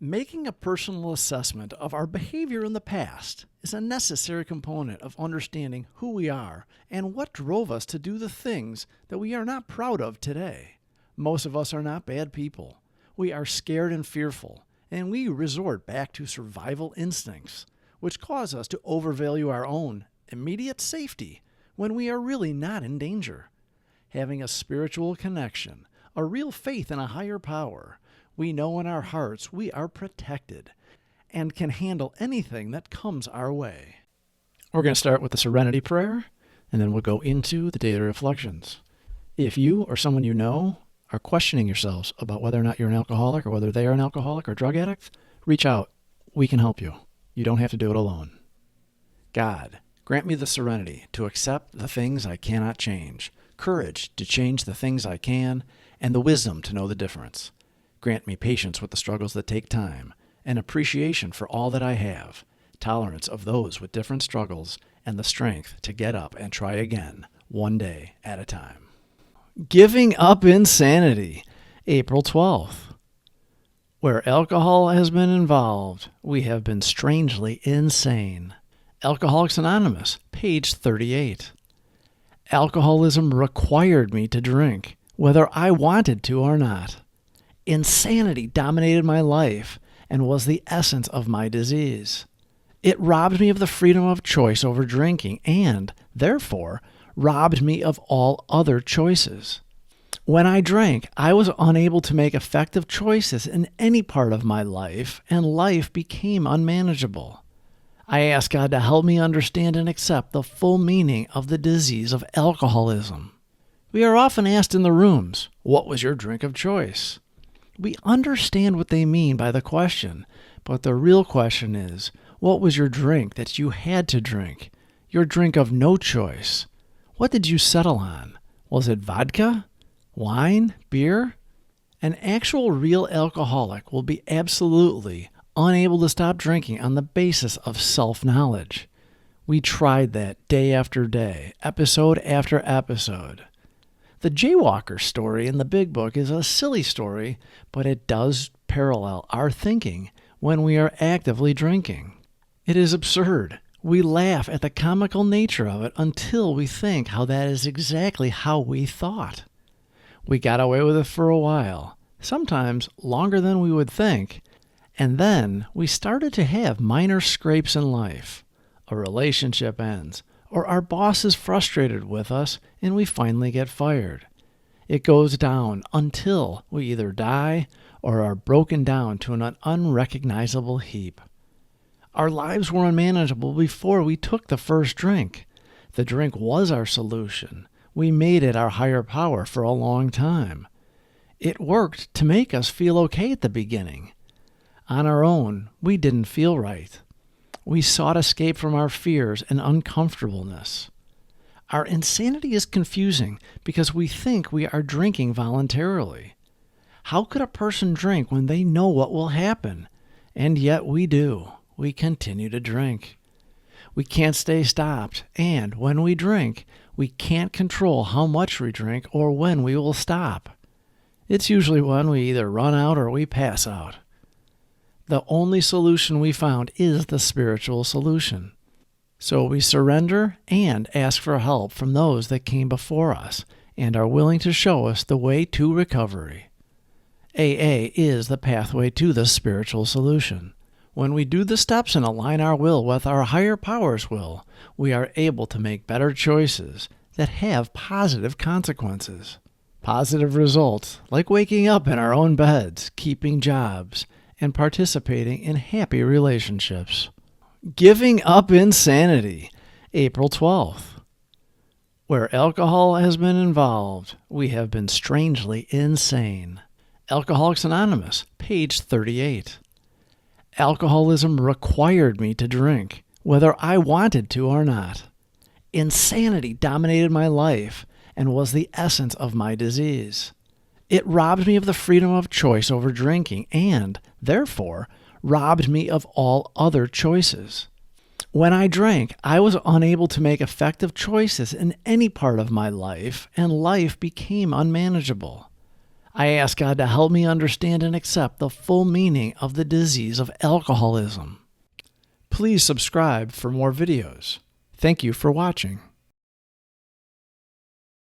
Making a personal assessment of our behavior in the past is a necessary component of understanding who we are and what drove us to do the things that we are not proud of today. Most of us are not bad people. We are scared and fearful, and we resort back to survival instincts, which cause us to overvalue our own immediate safety when we are really not in danger. Having a spiritual connection, a real faith in a higher power, we know in our hearts we are protected and can handle anything that comes our way. We're going to start with the Serenity Prayer, and then we'll go into the daily reflections. If you or someone you know are questioning yourselves about whether or not you're an alcoholic or whether they are an alcoholic or drug addict, reach out. We can help you. You don't have to do it alone. God, grant me the serenity to accept the things I cannot change, courage to change the things I can, and the wisdom to know the difference. Grant me patience with the struggles that take time, and appreciation for all that I have, tolerance of those with different struggles, and the strength to get up and try again, one day at a time. Giving up insanity, April 12th. Where alcohol has been involved, we have been strangely insane. Alcoholics Anonymous, page 38. Alcoholism required me to drink, whether I wanted to or not. Insanity dominated my life and was the essence of my disease. It robbed me of the freedom of choice over drinking and, therefore, robbed me of all other choices. When I drank, I was unable to make effective choices in any part of my life, and life became unmanageable. I asked God to help me understand and accept the full meaning of the disease of alcoholism. We are often asked in the rooms, "What was your drink of choice?" We understand what they mean by the question, but the real question is, what was your drink that you had to drink? Your drink of no choice. What did you settle on? Was it vodka? Wine? Beer? An actual real alcoholic will be absolutely unable to stop drinking on the basis of self-knowledge. We tried that day after day, episode after episode. The jaywalker story in the Big Book is a silly story, but it does parallel our thinking when we are actively drinking. It is absurd. We laugh at the comical nature of it until we think how that is exactly how we thought. We got away with it for a while, sometimes longer than we would think, and then we started to have minor scrapes in life. A relationship ends, or our boss is frustrated with us and we finally get fired. It goes down until we either die or are broken down to an unrecognizable heap. Our lives were unmanageable before we took the first drink. The drink was our solution. We made it our higher power for a long time. It worked to make us feel okay at the beginning. On our own, we didn't feel right. We sought escape from our fears and uncomfortableness. Our insanity is confusing because we think we are drinking voluntarily. How could a person drink when they know what will happen? And yet we do. We continue to drink. We can't stay stopped, and when we drink, we can't control how much we drink or when we will stop. It's usually when we either run out or we pass out. The only solution we found is the spiritual solution. So we surrender and ask for help from those that came before us and are willing to show us the way to recovery. AA is the pathway to the spiritual solution. When we do the steps and align our will with our higher power's will, we are able to make better choices that have positive consequences. Positive results like waking up in our own beds, keeping jobs, and participating in happy relationships. Giving up insanity, April 12th. Where alcohol has been involved, we have been strangely insane. Alcoholics Anonymous, page 38. Alcoholism required me to drink, whether I wanted to or not. Insanity dominated my life and was the essence of my disease. It robbed me of the freedom of choice over drinking and, therefore, robbed me of all other choices. When I drank, I was unable to make effective choices in any part of my life, and life became unmanageable. I ask God to help me understand and accept the full meaning of the disease of alcoholism. Please subscribe for more videos. Thank you for watching.